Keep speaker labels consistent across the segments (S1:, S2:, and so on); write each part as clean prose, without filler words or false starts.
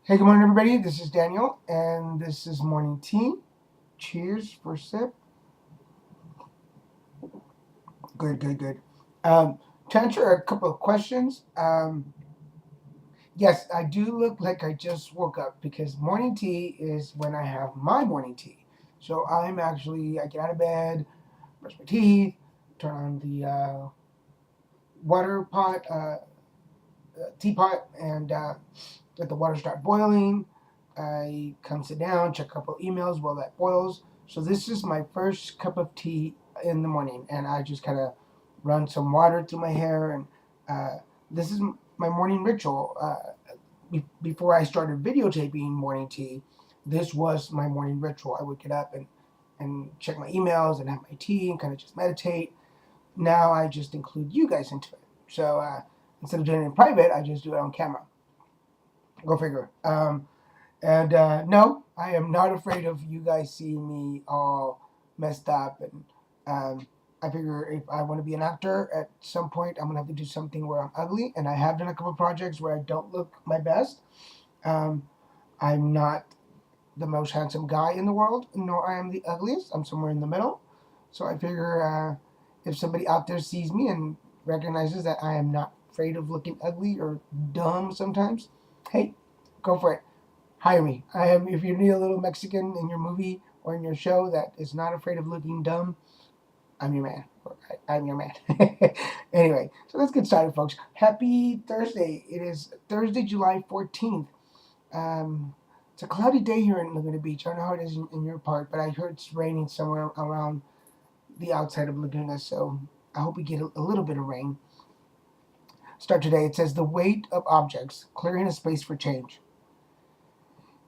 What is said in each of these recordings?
S1: Hey, good morning, everybody. This is Daniel, and this is morning tea. Cheers for a sip. Good, good, good. To answer a couple of questions, yes, I do look like I just woke up because morning tea is when I have my morning tea. So I get out of bed, brush my teeth, turn on the water pot, teapot, and let the water start boiling. I come sit down, check a couple of emails while that boils. So this is my first cup of tea in the morning, and I just kind of run some water through my hair, and uh, this is my morning ritual. Before I started videotaping morning tea, this was my morning ritual. I would get up and check my emails and have my tea and kind of just meditate. Now I just include you guys into it. So instead of doing it in private, I just do it on camera. Go figure. And no, I am not afraid of you guys seeing me all messed up. And I figure if I want to be an actor at some point, I'm gonna have to do something where I'm ugly. And I have done a couple of projects where I don't look my best. Um, I'm not the most handsome guy in the world, nor I am the ugliest. I'm somewhere in the middle. So I figure if somebody out there sees me and recognizes that I am not afraid of looking ugly or dumb sometimes, hey, go for it. Hire me. I am. If you need a little Mexican in your movie or in your show that is not afraid of looking dumb, I'm your man. I'm your man. Anyway, so let's get started, folks. Happy Thursday. It is Thursday, July 14th. Um, it's a cloudy day here in Laguna Beach. I don't know how it is in your part, but I heard it's raining somewhere around the outside of Laguna, so I hope we get a little bit of rain. Start today. It says the weight of objects, clearing a space for change.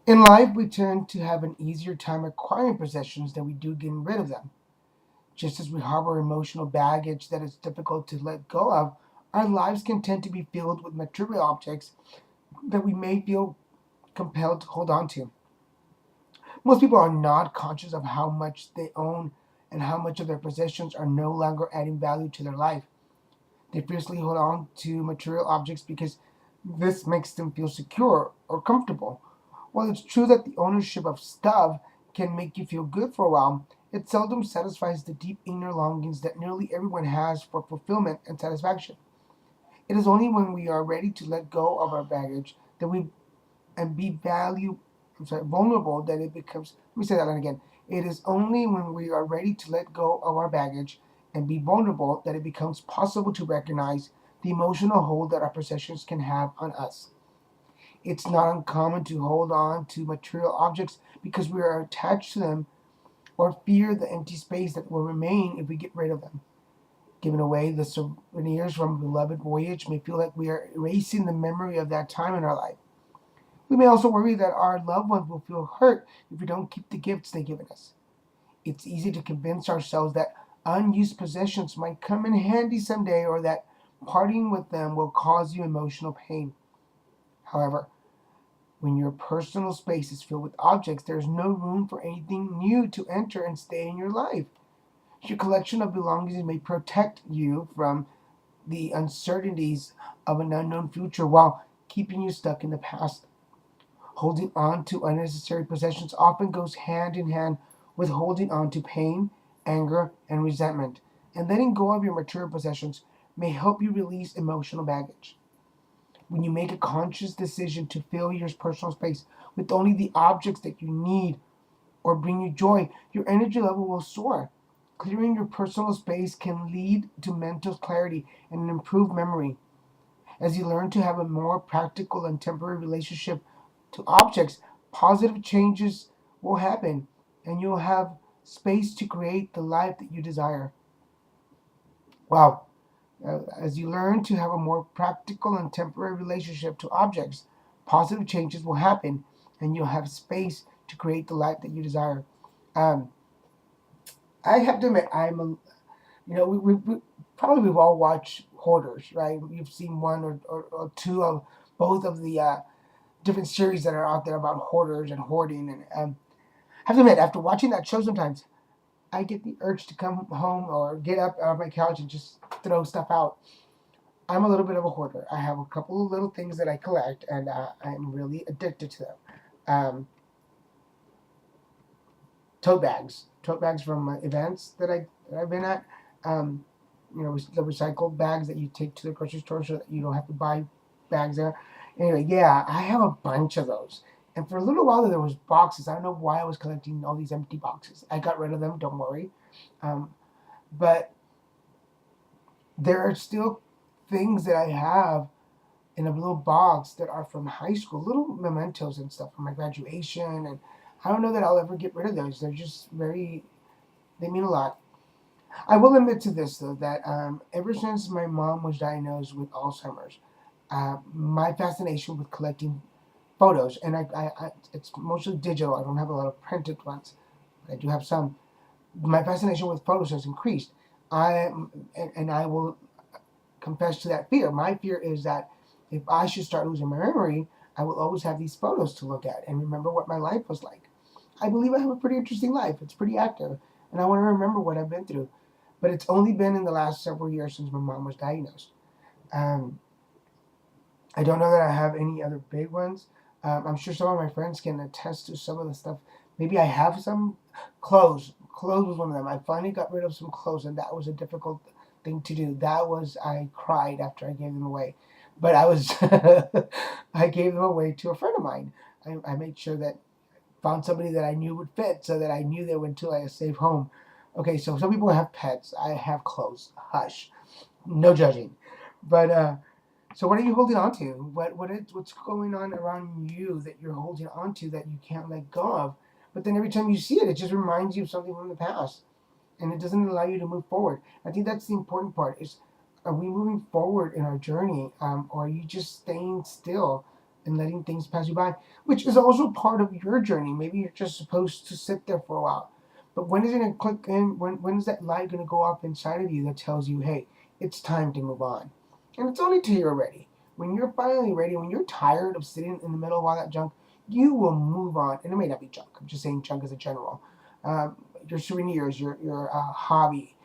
S1: In life, we tend to have an easier time acquiring possessions than we do getting rid of them. Just as we harbor emotional baggage that is difficult to let go of, our lives can tend to be filled with material objects that we may feel compelled to hold on to. Most people are not conscious of how much they own and how much of their possessions are no longer adding value to their life. They fiercely hold on to material objects because this makes them feel secure or comfortable. While it's true that the ownership of stuff can make you feel good for a while, it seldom satisfies the deep inner longings that nearly everyone has for fulfillment and satisfaction. It is only when we are ready to let go of our baggage that we and be vulnerable that it becomes. Let me say that line again. It is only when we are ready to let go of our baggage and be vulnerable that it becomes possible to recognize the emotional hold that our possessions can have on us. It's not uncommon to hold on to material objects because we are attached to them or fear the empty space that will remain if we get rid of them. Giving away the souvenirs from a beloved voyage may feel like we are erasing the memory of that time in our life. We may also worry that our loved ones will feel hurt if we don't keep the gifts they've given us. It's easy to convince ourselves that unused possessions might come in handy someday or that parting with them will cause you emotional pain. However, when your personal space is filled with objects, there's no room for anything new to enter and stay in your life. Your collection of belongings may protect you from the uncertainties of an unknown future while keeping you stuck in the past. Holding on to unnecessary possessions often goes hand in hand with holding on to pain, anger, and resentment. And letting go of your material possessions may help you release emotional baggage. When you make a conscious decision to fill your personal space with only the objects that you need or bring you joy, your energy level will soar. Clearing your personal space can lead to mental clarity and an improved memory. As you learn to have a more practical and temporary relationship to objects, positive changes will happen and you'll have space to create the life that you desire. Wow. As you learn to have a more practical and temporary relationship to objects, positive changes will happen and you'll have space to create the life that you desire. Um, I have to admit, we probably we've all watched Hoarders, right? You've seen one or two of both of the different series that are out there about hoarders and hoarding. And I have to admit, after watching that show, sometimes I get the urge to come home or get up out of my couch and just throw stuff out. I'm a little bit of a hoarder. I have a couple of little things that I collect, and I'm really addicted to them. Um, tote bags from events that I've been at. Um, the recycled bags that you take to the grocery store so that you don't have to buy bags there. Anyway, yeah, I have a bunch of those. And for a little while there was boxes. I don't know why I was collecting all these empty boxes. I got rid of them. Don't worry. Um, but there are still things that I have in a little box that are from high school, little mementos and stuff from my graduation. And I don't know that I'll ever get rid of those. They're just they mean a lot. I will admit to this though that ever since my mom was diagnosed with Alzheimer's, my fascination with collecting photos, and it's mostly digital. I don't have a lot of printed ones. I do have some. My fascination with photos has increased. I and I will confess to that fear. My fear is that if I should start losing my memory, I will always have these photos to look at and remember what my life was like. I believe I have a pretty interesting life. It's pretty active, and I want to remember what I've been through. But it's only been in the last several years since my mom was diagnosed. Um, I don't know that I have any other big ones. I'm sure some of my friends can attest to some of the stuff. Maybe I have some clothes. Clothes was one of them. I finally got rid of some clothes, and that was a difficult thing to do. I cried after I gave them away, but I gave them away to a friend of mine. I made sure that found somebody that I knew would fit, so that I knew they went to like a safe home. Okay, so some people have pets. I have clothes. Hush, no judging, but so what are you holding on to? What's going on around you that you're holding on to that you can't let go of? But then every time you see it, it just reminds you of something from the past, and it doesn't allow you to move forward. I think that's the important part: is are we moving forward in our journey, or are you just staying still and letting things pass you by? Which is also part of your journey. Maybe you're just supposed to sit there for a while, but when is it going to click in? When is that light going to go off inside of you that tells you, hey, it's time to move on? And it's only till you're ready. When you're finally ready, when you're tired of sitting in the middle of all that junk, you will move on. And it may not be junk. I'm just saying junk as a general. Your souvenirs, your hobby,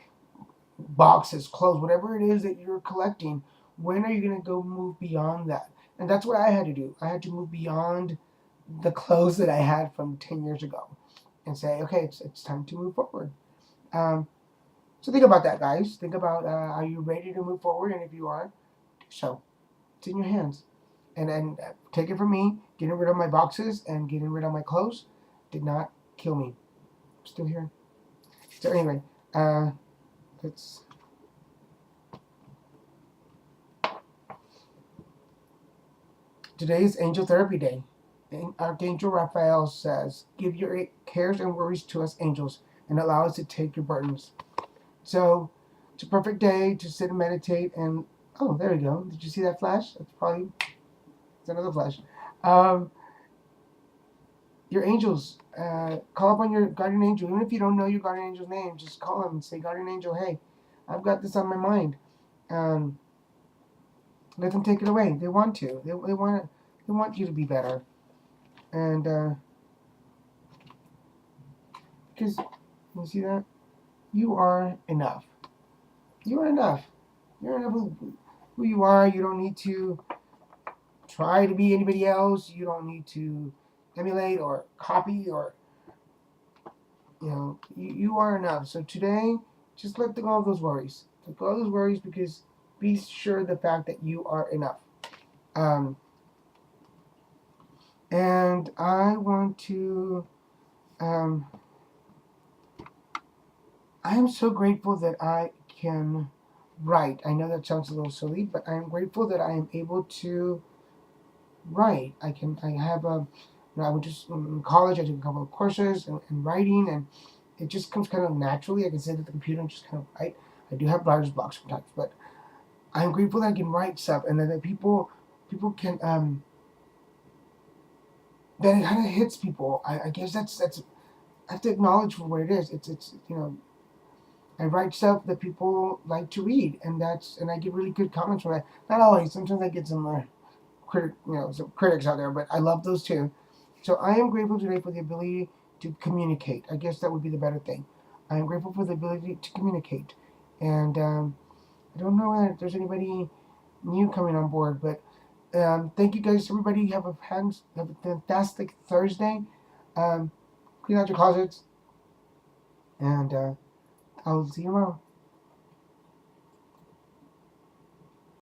S1: boxes, clothes, whatever it is that you're collecting. When are you going to go move beyond that? And that's what I had to do. I had to move beyond the clothes that I had from 10 years ago and say, okay, it's time to move forward. Um, so think about that, guys. Think about are you ready to move forward? And if you are, do so. It's in your hands. And take it from me, getting rid of my boxes and getting rid of my clothes did not kill me. I'm still here. So anyway, uh, it's today's Angel Therapy Day. Archangel Raphael says, "Give your cares and worries to us angels, and allow us to take your burdens." So it's a perfect day to sit and meditate. And oh, there we go. Did you see that flash? That's probably it's another flash. Um, your angels. Call upon your guardian angel. Even if you don't know your guardian angel's name, just call him and say, "Guardian angel, hey, I've got this on my mind." Um, Let them take it away. They want to. They want you to be better. And because you see that you are enough. You are enough. You're enough with who you are. You don't need to try to be anybody else. You don't need to emulate or copy or you are enough. So today, just let go of those worries. Let go of those worries because be sure the fact that you are enough. Um, and I want to. Um, I am so grateful that I can write. I know that sounds a little silly, but I am grateful that I am able to write. I can. I have a. I would just in college. I took a couple of courses in writing, and it just comes kind of naturally. I can sit at the computer and just kind of write. I do have writer's block sometimes, but I'm grateful that I can write stuff and that people can that it kind of hits people. I guess that's I have to acknowledge for what it is. It's I write stuff that people like to read, and I get really good comments from that. Not always. Sometimes I get some some critics out there, but I love those too. So I am grateful today for the ability to communicate. I guess that would be the better thing. I am grateful for the ability to communicate, and I don't know if there's anybody new coming on board. But thank you guys, everybody. Have a fantastic Thursday. Um, clean out your closets, and I'll see you tomorrow.